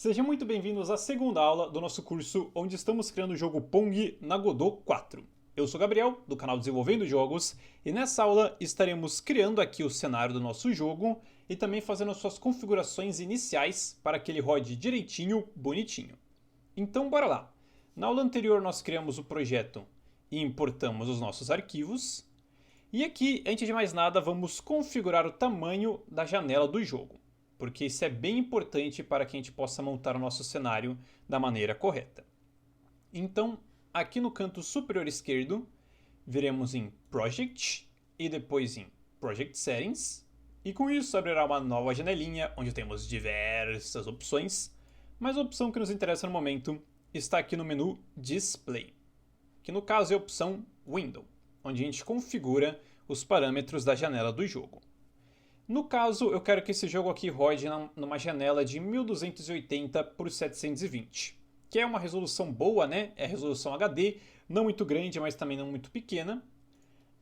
Sejam muito bem-vindos à segunda aula do nosso curso onde estamos criando o jogo Pong na Godot 4. Eu sou Gabriel, do canal Desenvolvendo Jogos, e nessa aula estaremos criando aqui o cenário do nosso jogo e também fazendo suas configurações iniciais para que ele rode direitinho, bonitinho. Então bora lá! Na aula anterior nós criamos o projeto e importamos os nossos arquivos. E aqui, antes de mais nada, vamos configurar o tamanho da janela do jogo, porque isso é bem importante para que a gente possa montar o nosso cenário da maneira correta. Então, aqui no canto superior esquerdo, viremos em Project e depois em Project Settings, e com isso abrirá uma nova janelinha onde temos diversas opções, mas a opção que nos interessa no momento está aqui no menu Display, que no caso é a opção Window, onde a gente configura os parâmetros da janela do jogo. No caso, eu quero que esse jogo aqui rode numa janela de 1280 por 720, que é uma resolução boa, né? É a resolução HD, não muito grande, mas também não muito pequena.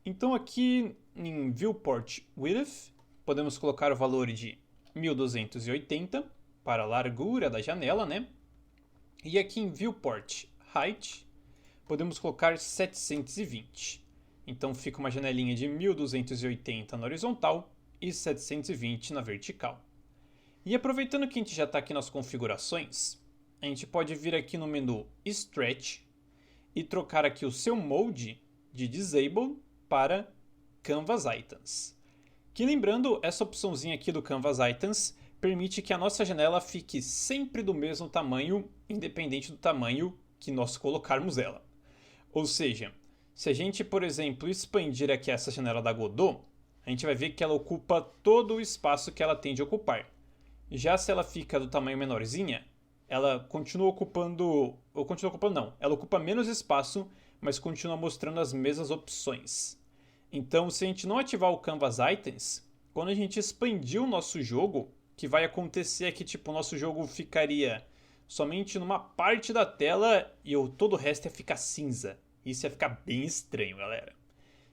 Então aqui em Viewport Width, podemos colocar o valor de 1280 para a largura da janela, né? E aqui em Viewport Height, podemos colocar 720. Então fica uma janelinha de 1280 na horizontal e 720 na vertical. E aproveitando que a gente já está aqui nas configurações, a gente pode vir aqui no menu Stretch e trocar aqui o seu Mode de Disable para Canvas Items. Que lembrando, essa opçãozinha aqui do Canvas Items permite que a nossa janela fique sempre do mesmo tamanho, independente do tamanho que nós colocarmos ela. Ou seja, se a gente, por exemplo, expandir aqui essa janela da Godot, a gente vai ver que ela ocupa todo o espaço que ela tem de ocupar. Já se ela fica do tamanho menorzinha, ela continua ocupando... ela ocupa menos espaço, mas continua mostrando as mesmas opções. Então, se a gente não ativar o Canvas Items, quando a gente expandir o nosso jogo, o que vai acontecer é que tipo, o nosso jogo ficaria somente numa parte da tela e todo o resto ia ficar cinza. Isso ia ficar bem estranho, galera.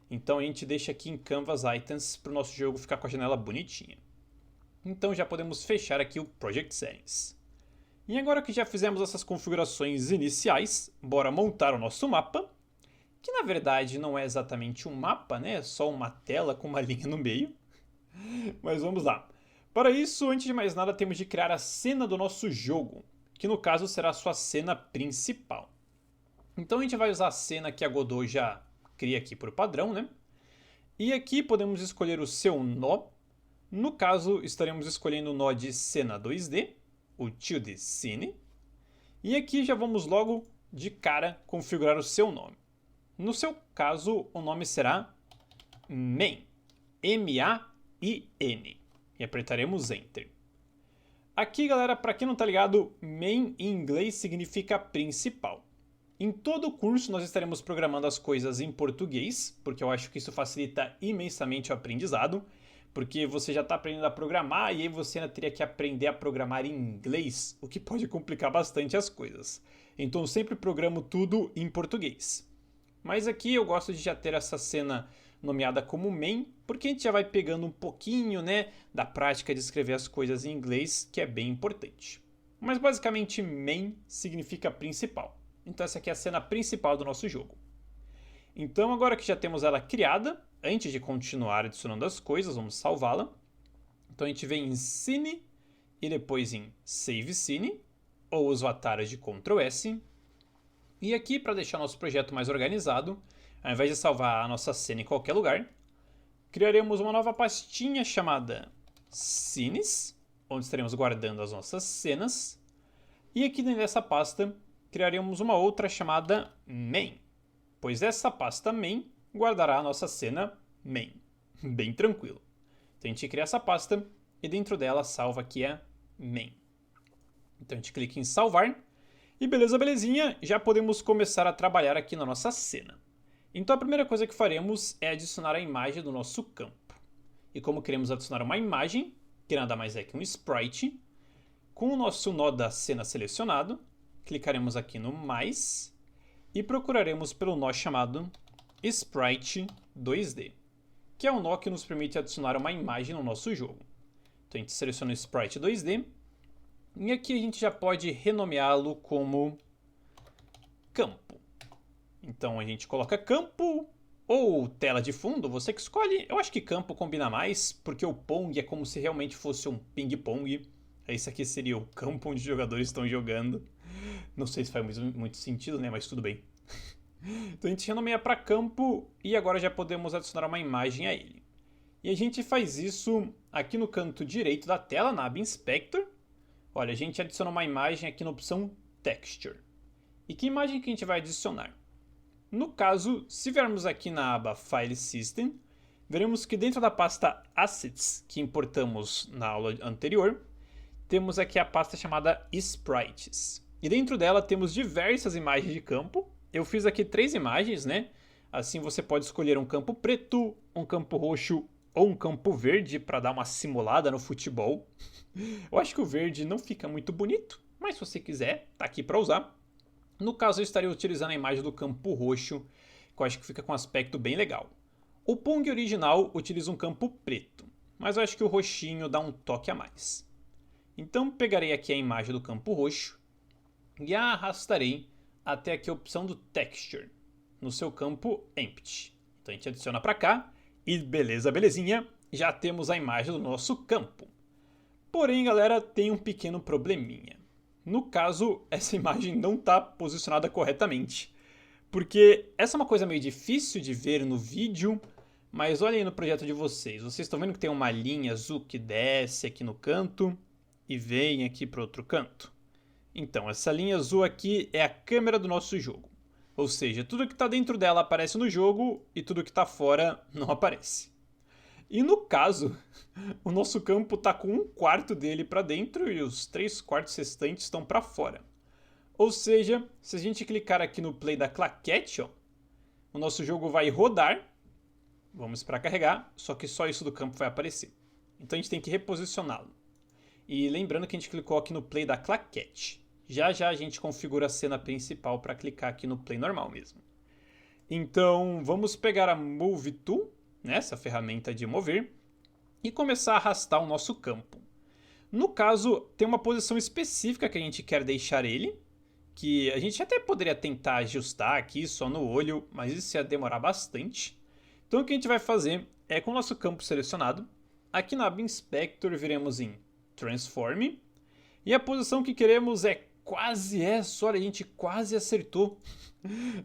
Então a gente deixa aqui em Canvas Items para o nosso jogo ficar com a janela bonitinha. Então já podemos fechar aqui o Project Settings. E agora que já fizemos essas configurações iniciais, bora montar o nosso mapa, que na verdade não é exatamente um mapa, né? É só uma tela com uma linha no meio. Mas vamos lá. Para isso, antes de mais nada, temos de criar a cena do nosso jogo, que no caso será a sua cena principal. Então a gente vai usar a cena que a Godot já cria aqui por padrão, né? E aqui podemos escolher o seu nó. No caso, estaremos escolhendo o nó de cena 2D, o tilde scene. E aqui já vamos logo de cara configurar o seu nome. No seu caso, o nome será Main, M-A-I-N. E apertaremos Enter. Aqui, galera, para quem não tá ligado, Main em inglês significa principal. Em todo o curso nós estaremos programando as coisas em português, porque eu acho que isso facilita imensamente o aprendizado, porque você já está aprendendo a programar e aí você ainda teria que aprender a programar em inglês, o que pode complicar bastante as coisas. Então eu sempre programo tudo em português. Mas aqui eu gosto de já ter essa cena nomeada como main, porque a gente já vai pegando um pouquinho, né, da prática de escrever as coisas em inglês, que é bem importante. Mas basicamente main significa principal. Então essa aqui é a cena principal do nosso jogo. Então agora que já temos ela criada, antes de continuar adicionando as coisas, vamos salvá-la. Então a gente vem em Scene e depois em Save Scene, ou uso atalhos de Ctrl S. E aqui, para deixar nosso projeto mais organizado, ao invés de salvar a nossa cena em qualquer lugar, criaremos uma nova pastinha chamada Scenes, onde estaremos guardando as nossas cenas. E aqui dentro dessa pasta, criaremos uma outra chamada Main, pois essa pasta Main guardará a nossa cena Main. Bem tranquilo. Então a gente cria essa pasta e dentro dela salva aqui a Main. Então a gente clica em salvar e beleza, belezinha, já podemos começar a trabalhar aqui na nossa cena. Então a primeira coisa que faremos é adicionar a imagem do nosso campo. E como queremos adicionar uma imagem, que nada mais é que um sprite, com o nosso nó da cena selecionado, clicaremos aqui no mais e procuraremos pelo nó chamado Sprite 2D, que é o nó que nos permite adicionar uma imagem no nosso jogo. Então a gente seleciona o Sprite 2D E aqui a gente já pode renomeá-lo como campo. Então a gente coloca campo ou tela de fundo, você que escolhe. Eu acho que campo combina mais, porque o Pong é como se realmente fosse um ping-pong. Esse aqui seria o campo onde os jogadores estão jogando. Não sei se faz muito sentido, né? Mas tudo bem. Então a gente renomeia para campo e agora já podemos adicionar uma imagem a ele. E a gente faz isso aqui no canto direito da tela, na aba Inspector. Olha, a gente adiciona uma imagem aqui na opção Texture. E que imagem que a gente vai adicionar? No caso, se viermos aqui na aba File System, veremos que dentro da pasta Assets, que importamos na aula anterior, temos aqui a pasta chamada Sprites. E dentro dela temos diversas imagens de campo. Eu fiz aqui 3 imagens, né? Assim você pode escolher um campo preto, um campo roxo ou um campo verde para dar uma simulada no futebol. Eu acho que o verde não fica muito bonito, mas se você quiser, tá aqui para usar. No caso, eu estaria utilizando a imagem do campo roxo, que eu acho que fica com um aspecto bem legal. O Pong original utiliza um campo preto, mas eu acho que o roxinho dá um toque a mais. Então pegarei aqui a imagem do campo roxo e a arrastarei até aqui a opção do Texture, no seu campo Empty. Então a gente adiciona para cá e beleza, belezinha, já temos a imagem do nosso campo. Porém, galera, tem um pequeno probleminha. No caso, essa imagem não está posicionada corretamente. Porque essa é uma coisa meio difícil de ver no vídeo, mas olhem aí no projeto de vocês. Vocês estão vendo que tem uma linha azul que desce aqui no canto e vem aqui para o outro canto? Então, essa linha azul aqui é a câmera do nosso jogo. Ou seja, tudo que está dentro dela aparece no jogo e tudo que está fora não aparece. E no caso, o nosso campo está com 1/4 dele para dentro e os 3/4 restantes estão para fora. Ou seja, se a gente clicar aqui no play da claquete, ó, o nosso jogo vai rodar. Vamos para carregar, só que só isso do campo vai aparecer. Então a gente tem que reposicioná-lo. E lembrando que a gente clicou aqui no play da claquete. Já já a gente configura a cena principal para clicar aqui no play normal mesmo. Então vamos pegar a Move Tool, essa ferramenta de mover, e começar a arrastar o nosso campo. No caso, tem uma posição específica que a gente quer deixar ele, que a gente até poderia tentar ajustar aqui só no olho, mas isso ia demorar bastante. Então o que a gente vai fazer é, com o nosso campo selecionado, aqui na aba Inspector viremos em Transform, e a posição que queremos é quase essa, olha, a gente quase acertou.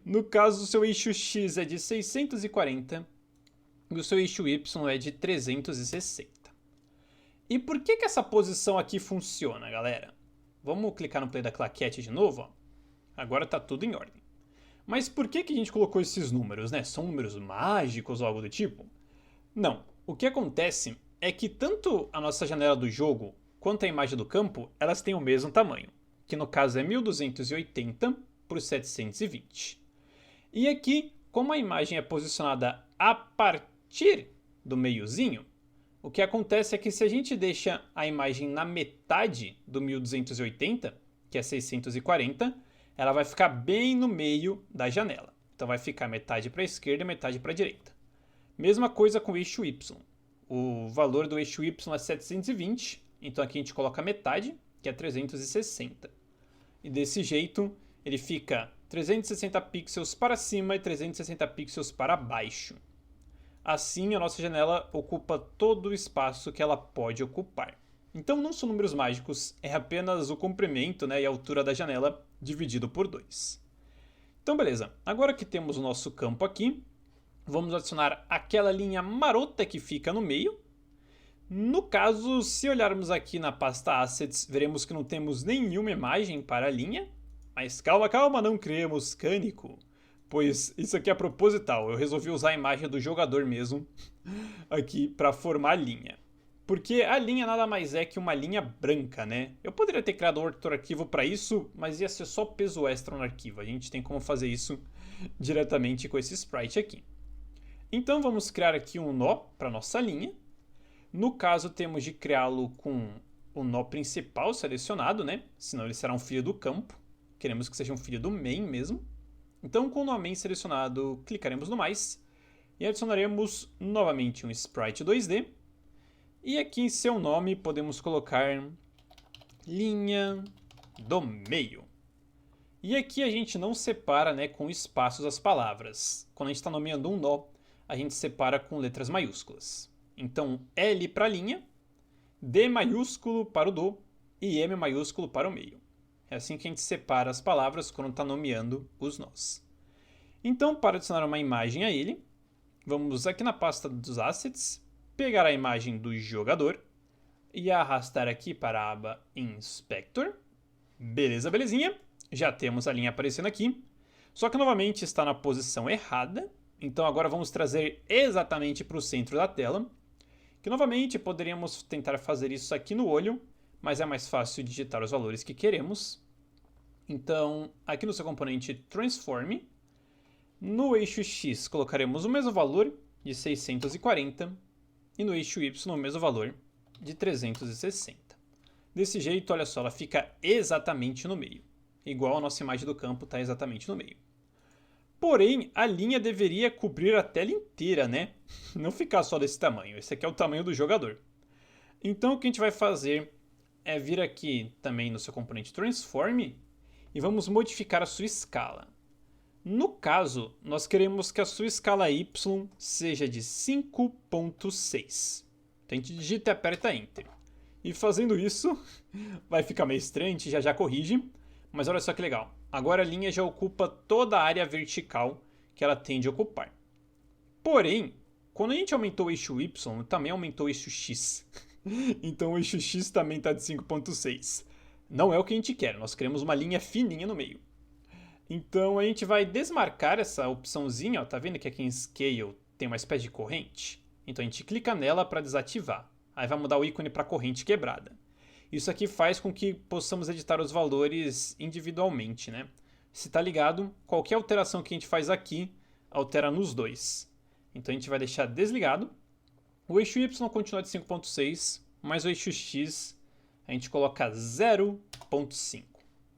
No caso, o seu eixo X é de 640, e o seu eixo Y é de 360. E por que essa posição aqui funciona, galera? Vamos clicar no play da claquete de novo. Ó. Agora está tudo em ordem. Mas por que a gente colocou esses números, né? São números mágicos ou algo do tipo? Não. O que acontece é que tanto a nossa janela do jogo quanto a imagem do campo, elas têm o mesmo tamanho, que no caso é 1280 por 720. E aqui, como a imagem é posicionada a partir do meiozinho, o que acontece é que se a gente deixa a imagem na metade do 1280, que é 640, ela vai ficar bem no meio da janela. Então vai ficar metade para a esquerda e metade para a direita. Mesma coisa com o eixo Y. O valor do eixo Y é 720, então aqui a gente coloca metade, que é 360. E desse jeito ele fica 360 pixels para cima e 360 pixels para baixo. Assim, a nossa janela ocupa todo o espaço que ela pode ocupar. Então não são números mágicos, é apenas o comprimento, né, e a altura da janela dividido por 2. Então beleza, agora que temos o nosso campo aqui, vamos adicionar aquela linha marota que fica no meio. No caso, se olharmos aqui na pasta Assets, veremos que não temos nenhuma imagem para a linha. Mas calma, calma, não criemos cânico. Pois isso aqui é proposital, eu resolvi usar a imagem do jogador mesmo aqui para formar a linha. Porque a linha nada mais é que uma linha branca, né? Eu poderia ter criado outro arquivo para isso, mas ia ser só peso extra no arquivo. A gente tem como fazer isso diretamente com esse sprite aqui. Então vamos criar aqui um nó para nossa linha. No caso, temos de criá-lo com o nó principal selecionado, né? Senão ele será um filho do campo. Queremos que seja um filho do main mesmo. Então, com o nó main selecionado, clicaremos no mais e adicionaremos novamente um sprite 2D. E aqui em seu nome podemos colocar linha do meio. E aqui a gente não separa, né, com espaços as palavras. Quando a gente está nomeando um nó, a gente separa com letras maiúsculas. Então, L para a linha, D maiúsculo para o do e M maiúsculo para o meio. É assim que a gente separa as palavras quando está nomeando os nós. Então, para adicionar uma imagem a ele, vamos aqui na pasta dos assets, pegar a imagem do jogador e arrastar aqui para a aba Inspector. Beleza, belezinha? Já temos a linha aparecendo aqui, só que novamente está na posição errada, então agora vamos trazer exatamente para o centro da tela, que novamente poderíamos tentar fazer isso aqui no olho, mas é mais fácil digitar os valores que queremos. Então, aqui no seu componente Transform, no eixo X colocaremos o mesmo valor de 640 e no eixo Y o mesmo valor de 360. Desse jeito, olha só, ela fica exatamente no meio. Igual a nossa imagem do campo está exatamente no meio. Porém, a linha deveria cobrir a tela inteira, né? Não ficar só desse tamanho. Esse aqui é o tamanho do jogador. Então, o que a gente vai fazer é vir aqui também no seu componente Transform e vamos modificar a sua escala. No caso, nós queremos que a sua escala Y seja de 5.6. Então, a gente digita e aperta Enter. E fazendo isso, vai ficar meio estranho, a gente já corrige. Mas olha só que legal, agora a linha já ocupa toda a área vertical que ela tem de ocupar. Porém, quando a gente aumentou o eixo Y, também aumentou o eixo X. Então o eixo X também está de 5.6. Não é o que a gente quer, nós queremos uma linha fininha no meio. Então a gente vai desmarcar essa opçãozinha, ó, tá vendo que aqui em Scale tem uma espécie de corrente? Então a gente clica nela para desativar. Aí vai mudar o ícone para corrente quebrada. Isso aqui faz com que possamos editar os valores individualmente, né? Se tá ligado, qualquer alteração que a gente faz aqui, altera nos dois. Então a gente vai deixar desligado. O eixo Y continua de 5.6, mas o eixo X a gente coloca 0.5.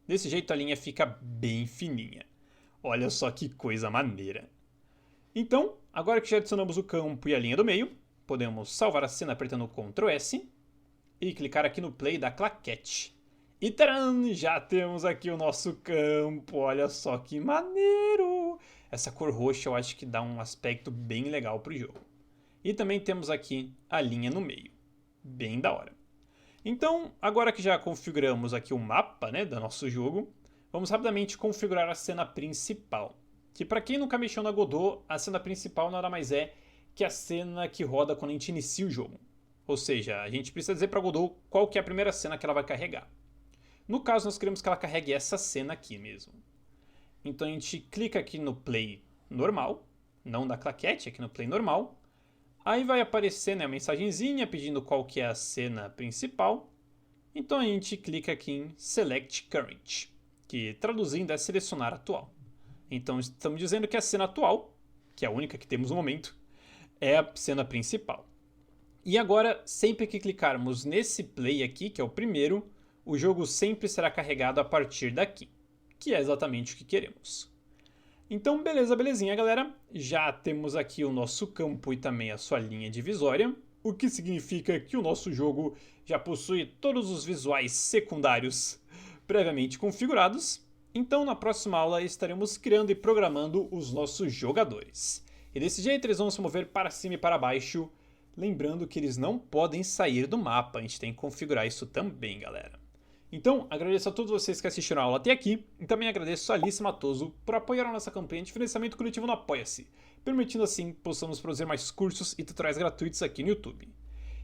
Desse jeito a linha fica bem fininha. Olha só que coisa maneira. Então, agora que já adicionamos o campo e a linha do meio, podemos salvar a cena apertando Ctrl S e clicar aqui no play da claquete. E tcharam! Já temos aqui o nosso campo, olha só que maneiro! Essa cor roxa eu acho que dá um aspecto bem legal para o jogo. E também temos aqui a linha no meio, bem da hora. Então, agora que já configuramos aqui o mapa, né, do nosso jogo, vamos rapidamente configurar a cena principal. Que para quem nunca mexeu na Godot, a cena principal nada mais é que a cena que roda quando a gente inicia o jogo. Ou seja, a gente precisa dizer para a Godot qual que é a primeira cena que ela vai carregar. No caso, nós queremos que ela carregue essa cena aqui mesmo. Então a gente clica aqui no play normal, não da claquete, aqui no play normal. Aí vai aparecer, né, a mensagenzinha pedindo qual que é a cena principal. Então a gente clica aqui em Select Current, que traduzindo é selecionar atual. Então estamos dizendo que a cena atual, que é a única que temos no momento, é a cena principal. E agora, sempre que clicarmos nesse play aqui, que é o primeiro, o jogo sempre será carregado a partir daqui, que é exatamente o que queremos. Então, beleza, belezinha, galera. Já temos aqui o nosso campo e também a sua linha divisória, o que significa que o nosso jogo já possui todos os visuais secundários previamente configurados. Então, na próxima aula, estaremos criando e programando os nossos jogadores. E desse jeito, eles vão se mover para cima e para baixo, lembrando que eles não podem sair do mapa, a gente tem que configurar isso também, galera. Então, agradeço a todos vocês que assistiram a aula até aqui, e também agradeço a Alice Matoso por apoiar a nossa campanha de financiamento coletivo no Apoia-se, permitindo assim possamos produzir mais cursos e tutoriais gratuitos aqui no YouTube.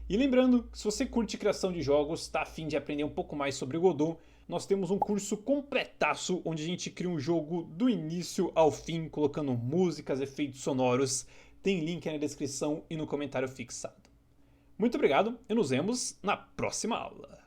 E lembrando que se você curte criação de jogos, está a fim de aprender um pouco mais sobre o Godot, nós temos um curso completaço onde a gente cria um jogo do início ao fim, colocando músicas, efeitos sonoros. Tem link aí na descrição e no comentário fixado. Muito obrigado e nos vemos na próxima aula.